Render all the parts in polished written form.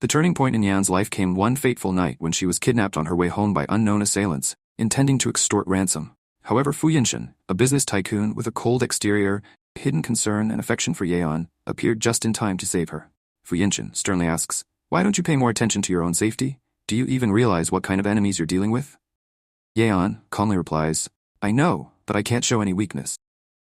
The turning point in Yan's life came one fateful night when she was kidnapped on her way home by unknown assailants, intending to extort ransom. However, Fu Yinshan, a business tycoon with a cold exterior, hidden concern and affection for Yan, appeared just in time to save her. Fu Yinshan sternly asks, "Why don't you pay more attention to your own safety? Do you even realize what kind of enemies you're dealing with?" Yan calmly replies, "I know, but I can't show any weakness."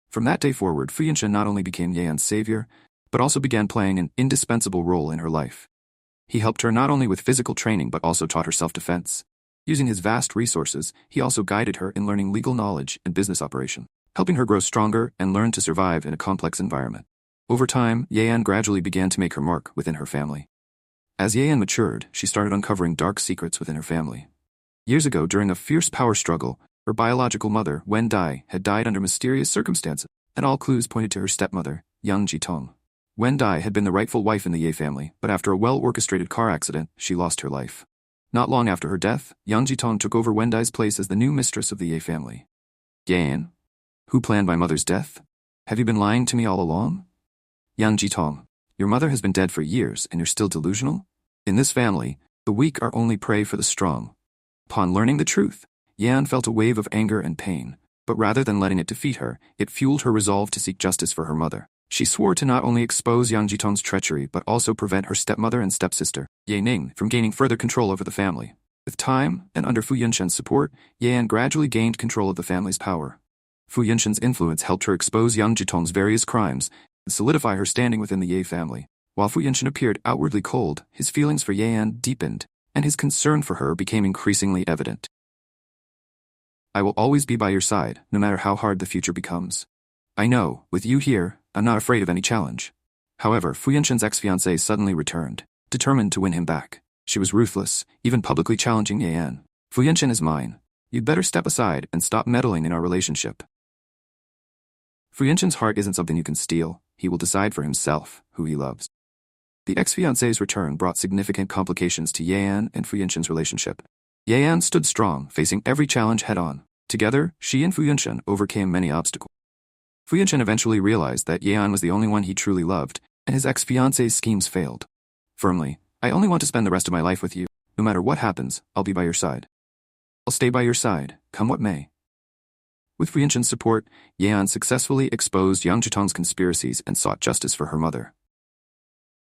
From that day forward, Fu Yinshan not only became Yan's savior, but also began playing an indispensable role in her life. He helped her not only with physical training but also taught her self-defense. Using his vast resources, he also guided her in learning legal knowledge and business operation, helping her grow stronger and learn to survive in a complex environment. Over time, Yan gradually began to make her mark within her family. As Yan matured, she started uncovering dark secrets within her family. Years ago, during a fierce power struggle, her biological mother, Wen Dai, had died under mysterious circumstances, and all clues pointed to her stepmother, Yang Jitong. Wen Dai had been the rightful wife in the Ye family, but after a well-orchestrated car accident, she lost her life. Not long after her death, Yang Jitong took over Wen Dai's place as the new mistress of the Ye family. "Yan, who planned my mother's death? Have you been lying to me all along?" "Yang Jitong, your mother has been dead for years and you're still delusional? In this family, the weak are only prey for the strong." Upon learning the truth, Yan felt a wave of anger and pain, but rather than letting it defeat her, it fueled her resolve to seek justice for her mother. She swore to not only expose Yang Jitong's treachery but also prevent her stepmother and stepsister, Ye Ning, from gaining further control over the family. With time, and under Fu Yinshan's support, Yan gradually gained control of the family's power. Fu Yinshan's influence helped her expose Yang Jitong's various crimes and solidify her standing within the Ye family. While Fu Yinshan appeared outwardly cold, his feelings for Yan deepened, and his concern for her became increasingly evident. "I will always be by your side, no matter how hard the future becomes. I know, with you here, I'm not afraid of any challenge." However, Fu Yinshan's ex-fiancée suddenly returned, determined to win him back. She was ruthless, even publicly challenging Yan. "Fu Yinshan is mine. You'd better step aside and stop meddling in our relationship." Fu Yinshan's heart isn't something you can steal. He will decide for himself who he loves. The ex-fiancée's return brought significant complications to Yan and Fu Yinshan's relationship. Yan stood strong, facing every challenge head-on. Together, she and Fu Yinshan overcame many obstacles. Fu Yinshan eventually realized that Yan was the only one he truly loved, and his ex-fiancée's schemes failed. Firmly, "I only want to spend the rest of my life with you. No matter what happens, I'll be by your side. I'll stay by your side, come what may." With Fu Yinshan's support, Yan successfully exposed Yang Jitong's conspiracies and sought justice for her mother.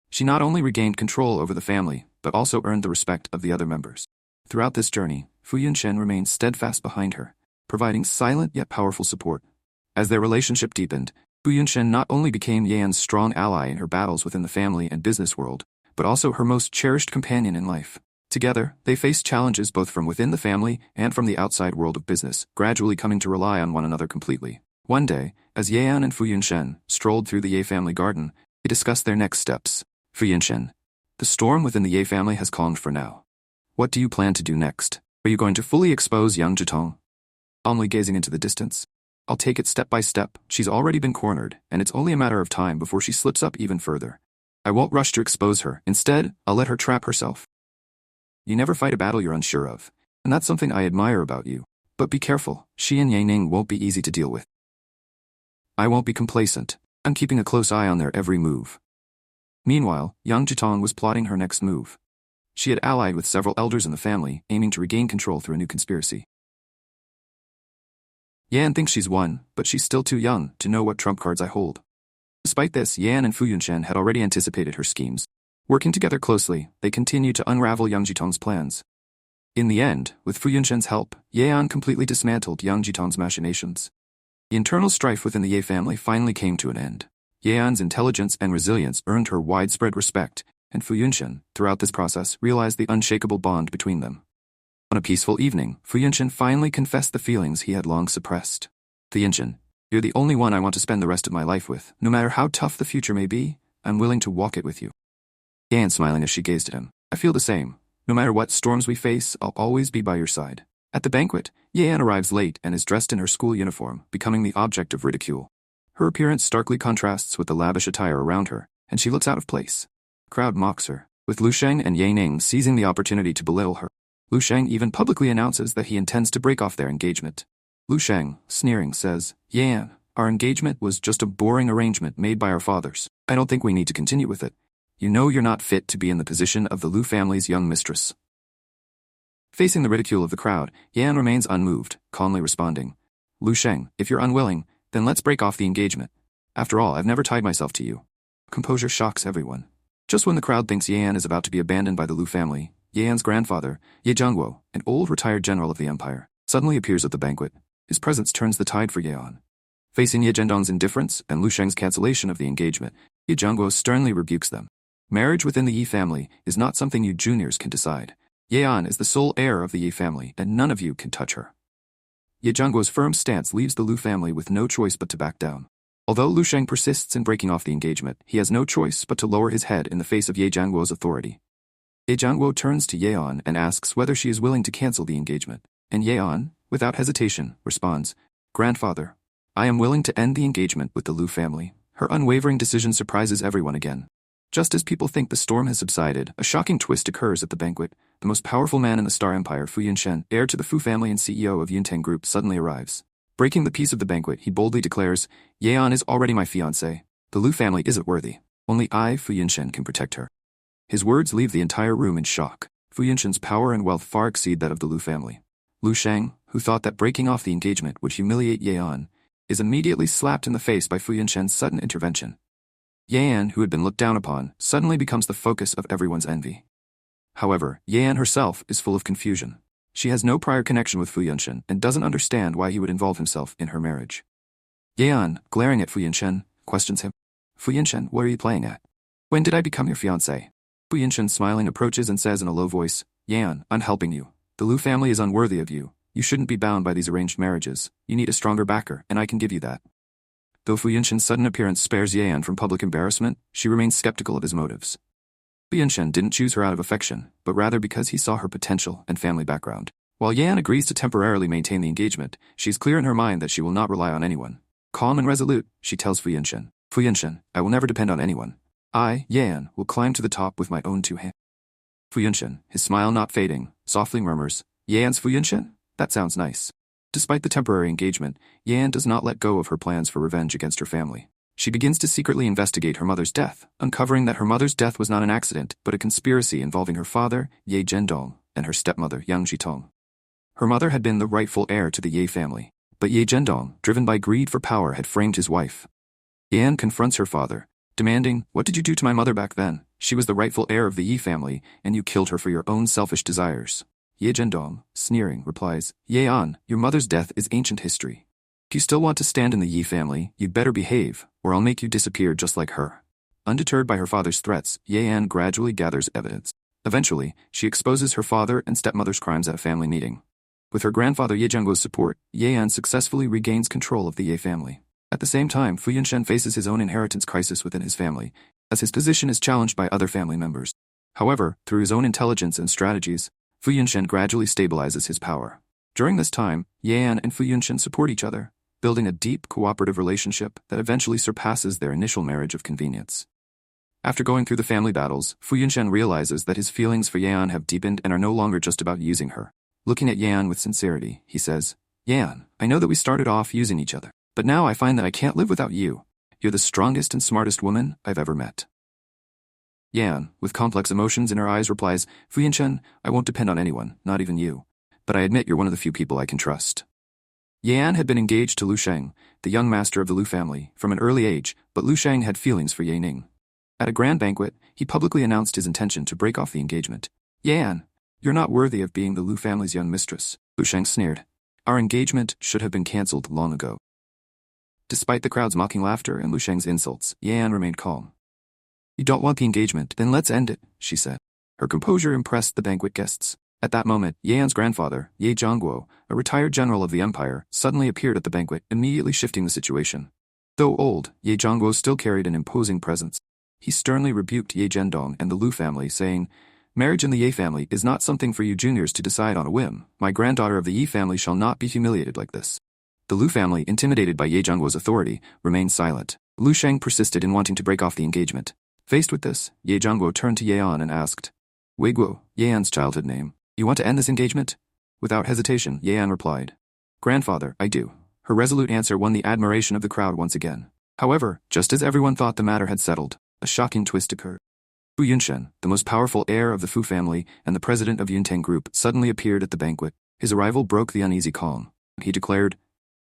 She not only regained control over the family, but also earned the respect of the other members. Throughout this journey, Fu Yinshan remained steadfast behind her, providing silent yet powerful support. As their relationship deepened, Fu Yinshan not only became Yan's strong ally in her battles within the family and business world, but also her most cherished companion in life. Together, they faced challenges both from within the family and from the outside world of business, gradually coming to rely on one another completely. One day, as Yan and Fu Yinshan strolled through the Ye family garden, they discussed their next steps. "Fu Yinshan, the storm within the Ye family has calmed for now. What do you plan to do next? Are you going to fully expose Yang Jitong?" Calmly gazing into the distance, "I'll take it step by step. She's already been cornered, and it's only a matter of time before she slips up even further. I won't rush to expose her. Instead, I'll let her trap herself." You never fight a battle you're unsure of, and that's something I admire about you. But be careful, she and Ye Ning won't be easy to deal with. I won't be complacent. I'm keeping a close eye on their every move. Meanwhile, Yang Jitong was plotting her next move. She had allied with several elders in the family, aiming to regain control through a new conspiracy. Yan thinks she's won, but she's still too young to know what trump cards I hold. Despite this, Yan and Fu Yinshan had already anticipated her schemes. Working together closely, they continued to unravel Yang Jitong's plans. In the end, with Fu Yinshan's help, Yan completely dismantled Yang Jitong's machinations. The internal strife within the Ye family finally came to an end. Yan's intelligence and resilience earned her widespread respect, and Fu Yinshan, throughout this process, realized the unshakable bond between them. On a peaceful evening, Fu Yinshan finally confessed the feelings he had long suppressed. "Fu Yinshan, you're the only one I want to spend the rest of my life with. No matter how tough the future may be, I'm willing to walk it with you." Yan smiling as she gazed at him. "I feel the same. No matter what storms we face, I'll always be by your side." At the banquet, Yan arrives late and is dressed in her school uniform, becoming the object of ridicule. Her appearance starkly contrasts with the lavish attire around her, and she looks out of place. The crowd mocks her, with Lu Sheng and Ye Ning seizing the opportunity to belittle her. Lu Sheng even publicly announces that he intends to break off their engagement. Lu Sheng, sneering, says, "Yan, our engagement was just a boring arrangement made by our fathers. I don't think we need to continue with it." You know you're not fit to be in the position of the Lu family's young mistress. Facing the ridicule of the crowd, Yan remains unmoved, calmly responding, Lu Sheng, if you're unwilling, then let's break off the engagement. After all, I've never tied myself to you. Composure shocks everyone. Just when the crowd thinks Yan is about to be abandoned by the Lu family, Yan's grandfather, Ye Zhongguo, an old retired general of the empire, suddenly appears at the banquet. His presence turns the tide for Yan. Facing Ye Zhendong's indifference and Lu Sheng's cancellation of the engagement, Ye Zhongguo sternly rebukes them. Marriage within the Yi family is not something you juniors can decide. Yan is the sole heir of the Yi family, and none of you can touch her. Ye Zhongguo's firm stance leaves the Lu family with no choice but to back down. Although Lu Sheng persists in breaking off the engagement, he has no choice but to lower his head in the face of Ye Zhongguo's authority. Ye Zhongguo turns to Yeon and asks whether she is willing to cancel the engagement, and Yeon, without hesitation, responds, Grandfather, I am willing to end the engagement with the Lu family. Her unwavering decision surprises everyone again. Just as people think the storm has subsided, a shocking twist occurs at the banquet. The most powerful man in the Star Empire, Fu Yinshen, heir to the Fu family and CEO of Yunteng Group, suddenly arrives. Breaking the peace of the banquet, he boldly declares, Yeon is already my fiancée. The Lu family isn't worthy. Only I, Fu Yinshen, can protect her. His words leave the entire room in shock. Fu Yinshen's power and wealth far exceed that of the Lu family. Lu Sheng, who thought that breaking off the engagement would humiliate Yeon, is immediately slapped in the face by Fu Yinshen's sudden intervention. Yan, who had been looked down upon, suddenly becomes the focus of everyone's envy. However, Yan herself is full of confusion. She has no prior connection with Fu Yinshen and doesn't understand why he would involve himself in her marriage. Yan, glaring at Fu Yinshen, questions him. Fu Yinshen, what are you playing at? When did I become your fiancé? Fu Yinshen, smiling, approaches and says in a low voice, Yan, I'm helping you. The Lu family is unworthy of you. You shouldn't be bound by these arranged marriages. You need a stronger backer, and I can give you that. Though Fu Yinshen's sudden appearance spares Yan from public embarrassment, she remains skeptical of his motives. Fu Yinshen didn't choose her out of affection, but rather because he saw her potential and family background. While Yan agrees to temporarily maintain the engagement, she's clear in her mind that she will not rely on anyone. Calm and resolute, she tells Fu Yinshen, I will never depend on anyone. I, Yan, will climb to the top with my own two hands. Fu Yinshen, his smile not fading, softly murmurs, Yan's Fu Yinshen? That sounds nice. Despite the temporary engagement, Yan does not let go of her plans for revenge against her family. She begins to secretly investigate her mother's death, uncovering that her mother's death was not an accident, but a conspiracy involving her father, Ye Zhendong, and her stepmother, Yang Jitong. Her mother had been the rightful heir to the Ye family, but Ye Zhendong, driven by greed for power, had framed his wife. Yan confronts her father, demanding, What did you do to my mother back then? She was the rightful heir of the Yi family, and you killed her for your own selfish desires. Ye Zhendong, sneering, replies, Ye An, your mother's death is ancient history. If you still want to stand in the Yi family, you'd better behave, or I'll make you disappear just like her. Undeterred by her father's threats, Ye An gradually gathers evidence. Eventually, she exposes her father and stepmother's crimes at a family meeting. With her grandfather Ye Zhongguo's support, Ye An successfully regains control of the Ye family. At the same time, Fu Yinshen faces his own inheritance crisis within his family, as his position is challenged by other family members. However, through his own intelligence and strategies, Fu Yinshen gradually stabilizes his power. During this time, Yan and Fu Yinshen support each other, building a deep, cooperative relationship that eventually surpasses their initial marriage of convenience. After going through the family battles, Fu Yinshen realizes that his feelings for Yan have deepened and are no longer just about using her. Looking at Yan with sincerity, he says, Yan, I know that we started off using each other, but now I find that I can't live without you. You're the strongest and smartest woman I've ever met. Yan, with complex emotions in her eyes, replies, Fu Yinshen, I won't depend on anyone, not even you. But I admit you're one of the few people I can trust. Yan had been engaged to Lu Sheng, the young master of the Lu family, from an early age, but Lu Sheng had feelings for Ye Ning. At a grand banquet, he publicly announced his intention to break off the engagement. Yan, you're not worthy of being the Lu family's young mistress, Lu Sheng sneered. Our engagement should have been cancelled long ago. Despite the crowd's mocking laughter and Lu Sheng's insults, Yan remained calm. You don't want the engagement, then let's end it, she said. Her composure impressed the banquet guests. At that moment, Yan's grandfather, Ye Zhongguo, a retired general of the empire, suddenly appeared at the banquet, immediately shifting the situation. Though old, Ye Zhongguo still carried an imposing presence. He sternly rebuked Ye Zhendong and the Lu family, saying, Marriage in the Ye family is not something for you juniors to decide on a whim. My granddaughter of the Yi family shall not be humiliated like this. The Lu family, intimidated by Ye Zhongguo's authority, remained silent. Lu Sheng persisted in wanting to break off the engagement. Faced with this, Ye Zhongguo turned to Ye An and asked, Wei Guo, Ye An's childhood name, you want to end this engagement? Without hesitation, Ye An replied, Grandfather, I do. Her resolute answer won the admiration of the crowd once again. However, just as everyone thought the matter had settled, a shocking twist occurred. Fu Fu Yunshen, the most powerful heir of the Fu family and the president of Yuntang Group, suddenly appeared at the banquet. His arrival broke the uneasy calm. He declared,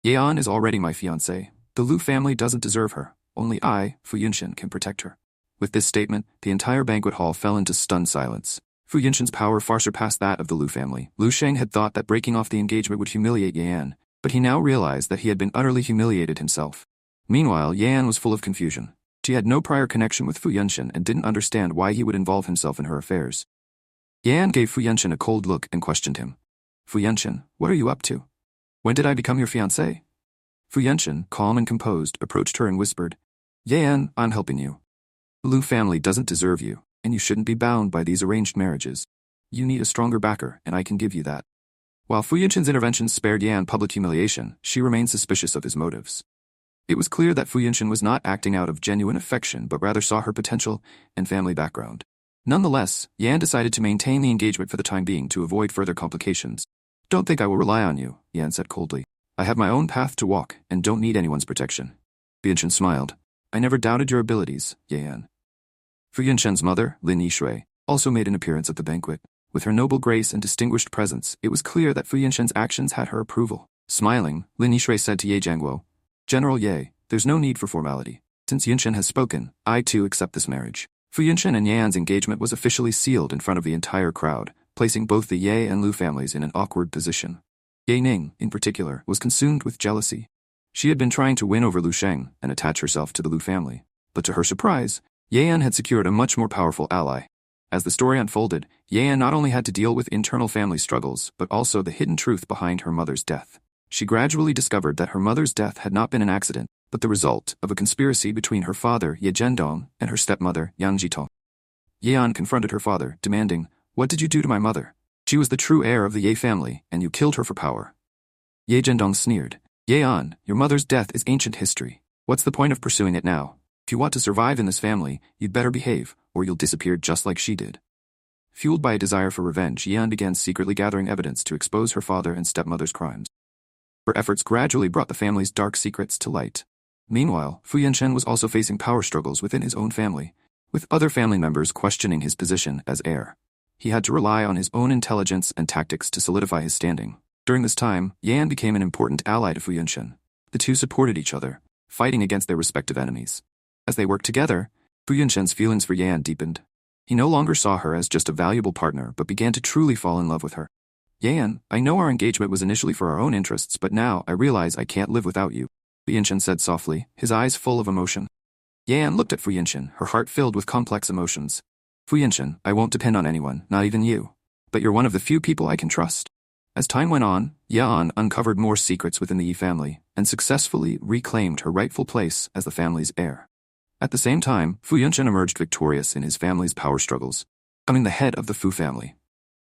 "Yeon is already my fiancée. The Lu family doesn't deserve her. Only I, Fu Yunshen, can protect her." With this statement, the entire banquet hall fell into stunned silence. Fu Yunshen's power far surpassed that of the Lu family. Lu Sheng had thought that breaking off the engagement would humiliate Yan, but he now realized that he had been utterly humiliated himself. Meanwhile, Yan was full of confusion. She had no prior connection with Fu Yunshen and didn't understand why he would involve himself in her affairs. Yan gave Fu Yunshen a cold look and questioned him. "Fu Yunshen, what are you up to? When did I become your fiancé?" Fu Yunshen, calm and composed, approached her and whispered, "Yan, I'm helping you. The Lu family doesn't deserve you, and you shouldn't be bound by these arranged marriages. You need a stronger backer, and I can give you that." While Fu Yunshen's intervention spared Yan public humiliation, she remained suspicious of his motives. It was clear that Fu Yunshen was not acting out of genuine affection but rather saw her potential and family background. Nonetheless, Yan decided to maintain the engagement for the time being to avoid further complications. "Don't think I will rely on you," Yan said coldly. "I have my own path to walk and don't need anyone's protection." Fu Yunshen smiled. "I never doubted your abilities, Yan." Fu Yunshen's mother, Lin Yishui, also made an appearance at the banquet. With her noble grace and distinguished presence, it was clear that Fu Yunshen's actions had her approval. Smiling, Lin Yishui said to Ye Jiangguo, "General Ye, there's no need for formality. Since Yunshen has spoken, I too accept this marriage." Fu Yunshen and Yan's engagement was officially sealed in front of the entire crowd, placing both the Ye and Lu families in an awkward position. Ye Ning, in particular, was consumed with jealousy. She had been trying to win over Lu Sheng and attach herself to the Lu family. But to her surprise, Yan had secured a much more powerful ally. As the story unfolded, Yan not only had to deal with internal family struggles, but also the hidden truth behind her mother's death. She gradually discovered that her mother's death had not been an accident, but the result of a conspiracy between her father, Ye Zhendong, and her stepmother, Yang Jitong. Yan confronted her father, demanding, "What did you do to my mother? She was the true heir of the Ye family, and you killed her for power." Ye Zhendong sneered, "Yan, your mother's death is ancient history. What's the point of pursuing it now? If you want to survive in this family, you'd better behave, or you'll disappear just like she did." Fueled by a desire for revenge, Yan began secretly gathering evidence to expose her father and stepmother's crimes. Her efforts gradually brought the family's dark secrets to light. Meanwhile, Fu Yunshen was also facing power struggles within his own family, with other family members questioning his position as heir. He had to rely on his own intelligence and tactics to solidify his standing. During this time, Yan became an important ally to Fu Yunshen. The two supported each other, fighting against their respective enemies. As they worked together, Fu Yunshen's feelings for Yan deepened. He no longer saw her as just a valuable partner but began to truly fall in love with her. "Yan, I know our engagement was initially for our own interests, but now I realize I can't live without you," Fu Yunshen said softly, his eyes full of emotion. Yan looked at Fu Yunshen, her heart filled with complex emotions. "Fu Yunshen, I won't depend on anyone, not even you. But you're one of the few people I can trust." As time went on, Yan uncovered more secrets within the Yi family and successfully reclaimed her rightful place as the family's heir. At the same time, Fu Yunshen emerged victorious in his family's power struggles, becoming the head of the Fu family.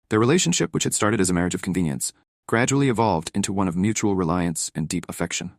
Their relationship, which had started as a marriage of convenience, gradually evolved into one of mutual reliance and deep affection.